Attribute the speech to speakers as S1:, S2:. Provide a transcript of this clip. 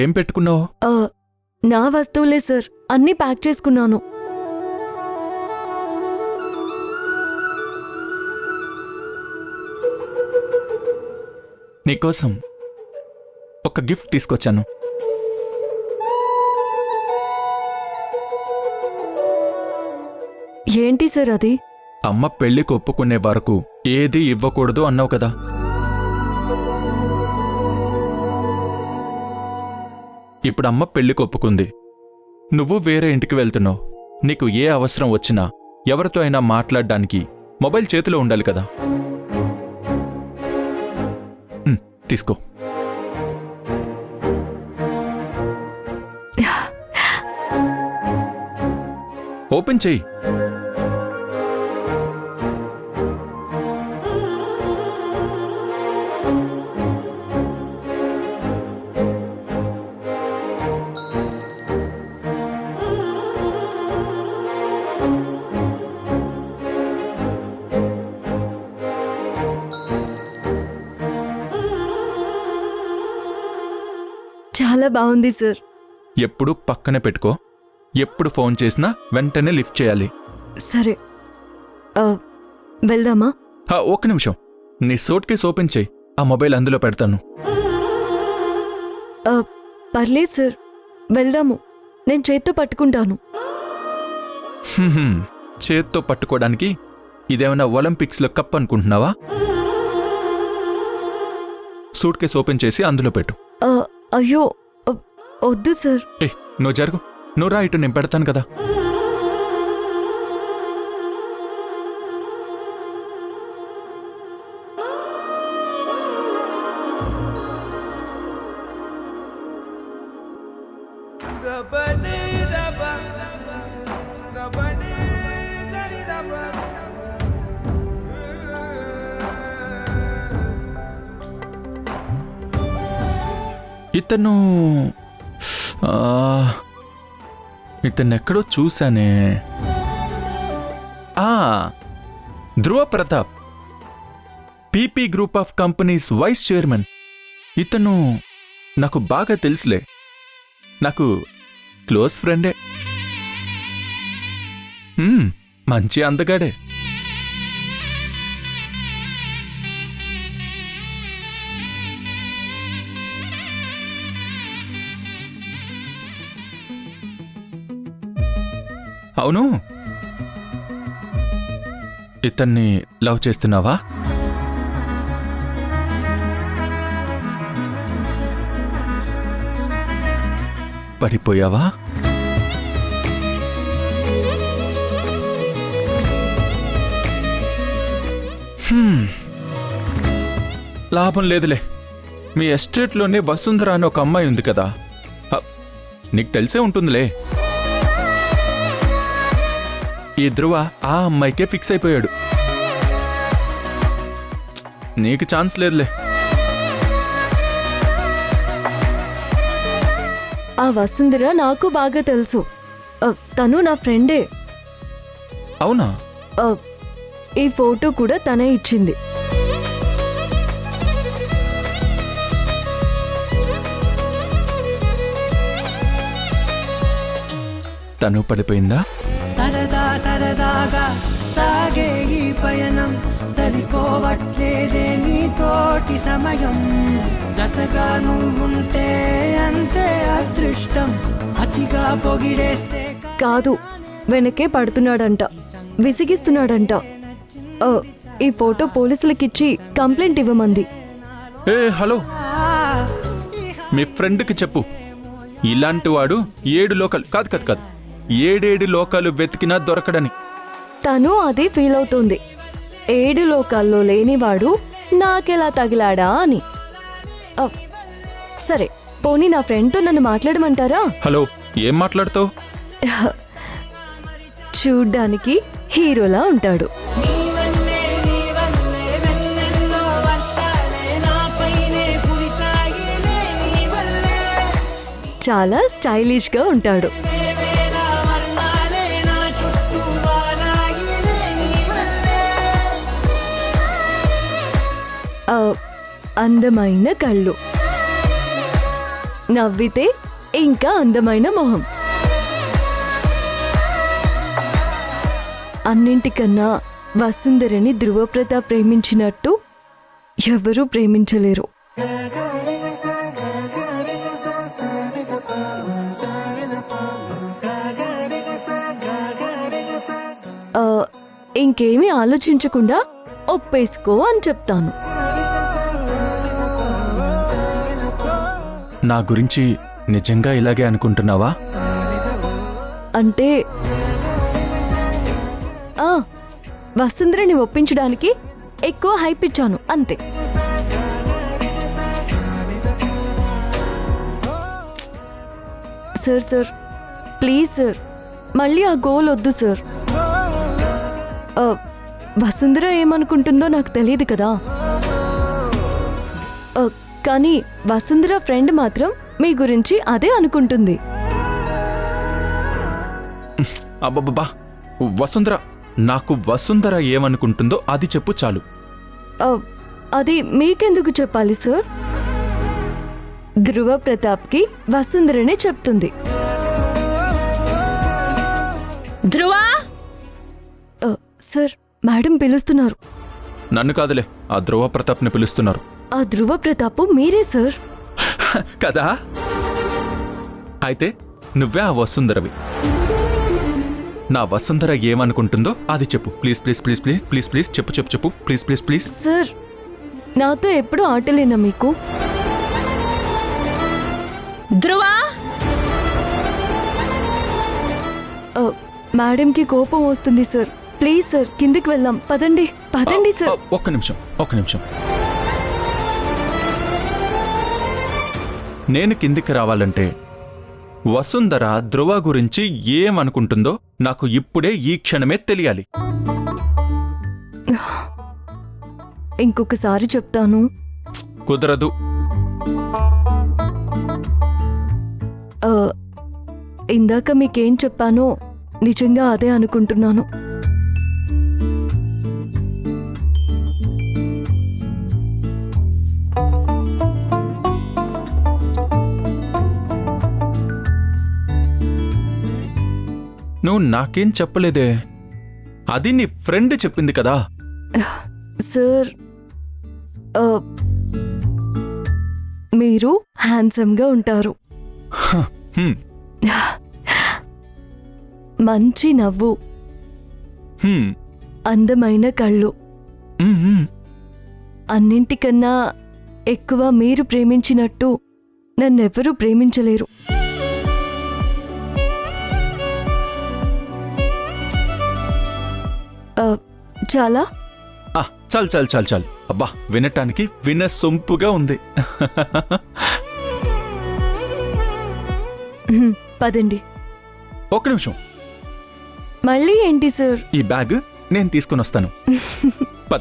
S1: ఏం పెట్టుకున్నావు?
S2: నా వస్తువులే సార్, అన్నీ ప్యాక్ చేసుకున్నాను.
S1: నీకోసం ఒక గిఫ్ట్ తీసుకొచ్చాను.
S2: ఏంటి సార్ అది?
S1: అమ్మ పెళ్లికి ఒప్పుకునే వరకు ఏది ఇవ్వకూడదు అన్నావు కదా. ఇప్పుడు అమ్మ పెళ్లికి ఒప్పుకుంది, నువ్వు వేరే ఇంటికి వెళ్తున్నావు. నీకు ఏ అవసరం వచ్చినా ఎవరితో అయినా మాట్లాడడానికి మొబైల్ చేతిలో ఉండాలి కదా. తీసుకో. ఓపెన్ చెయ్యి.
S2: చాలా బాగుంది సార్.
S1: ఎప్పుడు పక్కనే పెట్టుకో. ఎప్పుడు ఫోన్ చేసినా వెంటనే లిఫ్ట్ చేయాలి.
S2: సరే, వెళ్దామా?
S1: ఒక్క నిమిషం, నీ సూట్ కేస్ ఓపెన్ చేయి. ఆ మొబైల్ అందులో పెడతాను.
S2: పర్లేదు సార్, వెళ్దాము. నేను చేత్తో పట్టుకుంటాను.
S1: చేత్తో పట్టుకోవడానికి ఇదేమైనా ఒలింపిక్స్లో కప్ అనుకుంటున్నావా? సూట్ కేస్ ఓపెన్ చేసి అందులో పెట్టు.
S2: అయ్యో వద్దు సార్.
S1: నువ్వు జరుగు, నువ్వు రా, ఇటు నేను పెడతాను కదా. ఇతన్నెక్కడో చూశానే. Dhruva Pratap, PP group of companies vice chairman. ఇతను నాకు బాగా తెలుసులే, నాకు క్లోజ్ ఫ్రెండే. మంచి అందగాడే. అవును, ఇతన్ని లవ్ చేస్తున్నావా? పడిపోయావా? లాభం లేదులే. మీ ఎస్టేట్లోనే వసుంధర అని ఒక అమ్మాయి ఉంది కదా, నీకు తెలిసే ఉంటుందిలే. ఈ ధ్రువ ఆ అమ్మాయికే ఫిక్స్ అయిపోయాడు. నీకు ఛాన్స్ లేదులే.
S2: ఆ వసుంధర నాకు బాగా తెలుసు. తను నా ఫ్రెండే.
S1: అవునా?
S2: ఈ ఫోటో కూడా తనే ఇచ్చింది.
S1: తను పడిపోయిందా?
S3: సరదా సరదాగా సాగే ఈ పయనం, సరిపోవట్లేదే నీతోటి సమయం. జతగా నువ్వుంటే అంతే అదృష్టం, అతిగా పొగిడేస్తే
S2: కాదు, వెనకే పడుతున్నాడంట, విసిగిస్తున్నాడంట. ఈ ఫోటో పోలీసులకిచ్చి కంప్లైంట్ ఇవ్వమంది.
S1: హలో, మీ ఫ్రెండ్కి చెప్పు, ఇలాంటి వాడు 7 లోకాలు కాదు 7 లోకాలు వెతికినా దొరకడని.
S2: తను అదే ఫీల్ అవుతుంది. 7 లోకాల్లో లేనివాడు నాకెలా తగిలాడా అని. సరే, పోనీ నా ఫ్రెండ్తో నన్ను మాట్లాడమంటారా?
S1: హలో, ఏం మాట్లాడతావు?
S2: చూడ్డానికి హీరోలా ఉంటాడు. చాలా స్టైలిష్గా ఉంటాడు. అందమైన కళ్ళు, నవ్వితే ఇంకా అందమైన మొహం. అన్నింటికన్నా వసుంధరని ధ్రువప్రతాప్ ప్రేమించినట్టు ఎవరూ ప్రేమించలేరు. ఇంకేమీ ఆలోచించకుండా ఒప్పేసుకో అని చెప్తాను.
S1: నా గురించి నిజంగా ఇలాగే అనుకుంటున్నావా?
S2: అంటే వసుంధరని ఒప్పించడానికి ఎక్కువ హైప్ ఇచ్చాను అంతే. సార్ ప్లీజ్ సార్, మళ్ళీ ఆ గోల్ వద్దు సార్. వసుంధర ఏమనుకుంటుందో నాకు తెలియదు కదా, కానీ వసుంధర ఫ్రెండ్ మాత్రం మీ గురించి అదే అనుకుంటుంది.
S1: అబ్బబ్బా, నాకు వసుంధర ఏమనుకుంటుందో అది చెప్పు చాలు.
S2: అది మీకెందుకు చెప్పాలి సార్? ధ్రువ ప్రతాప్కి వసుంధరనే చెప్తుంది.
S4: ధ్రువా!
S2: సార్, మేడం పిలుస్తున్నారు.
S1: నన్ను కాదులే, ఆ ధ్రువ ప్రతాప్ని పిలుస్తున్నారు.
S2: ఆ ధ్రువ ప్రతాప్ మీరే సార్.
S1: కదా, అయితే నువ్వే ఆ వసుంధరవి. నా వసుంధర ఏమనుకుంటుందో అది చెప్పు please please please please please please చెప్పు చెప్పు చెప్పు ప్లీజ్ ప్లీజ్ ప్లీజ్.
S2: సార్, నాతో ఎప్పుడు ఆటలేనా మీకు?
S4: ధ్రువా!
S2: మేడంకి కోపం వస్తుంది సార్. ప్లీజ్ సార్, కిందికి వెళ్దాం. పదండి పదండి సార్.
S1: ఒక్క నిమిషం. నేను కిందికి రావాలంటే వసుంధర ధ్రువ గురించి ఏమనుకుంటుందో నాకు ఇప్పుడే ఈ క్షణమే తెలియాలి.
S2: ఇంకొకసారి చెప్తాను.
S1: కుదరదు.
S2: ఇందాక మీకేం చెప్పానో నిజంగా అదే అనుకుంటున్నాను.
S1: నువ్వు నాకేం చెప్పలేదే, అది నీ ఫ్రెండ్ చెప్పింది కదా.
S2: సార్, మీరు హ్యాండ్సమ్గా ఉంటారు, మంచి నవ్వు, అందమైన కళ్ళు, అన్నింటికన్నా ఎక్కువ మీరు ప్రేమించినట్టు నన్నెవరూ ప్రేమించలేరు. చాలా
S1: చాలు. అబ్బా, వినటానికి వినసొంపుగా ఉంది.
S2: పదండి.
S1: ఒక్క నిమిషం.
S2: మళ్ళీ ఏంటి సార్?
S1: ఈ బ్యాగ్ నేను తీసుకుని వస్తాను. పద.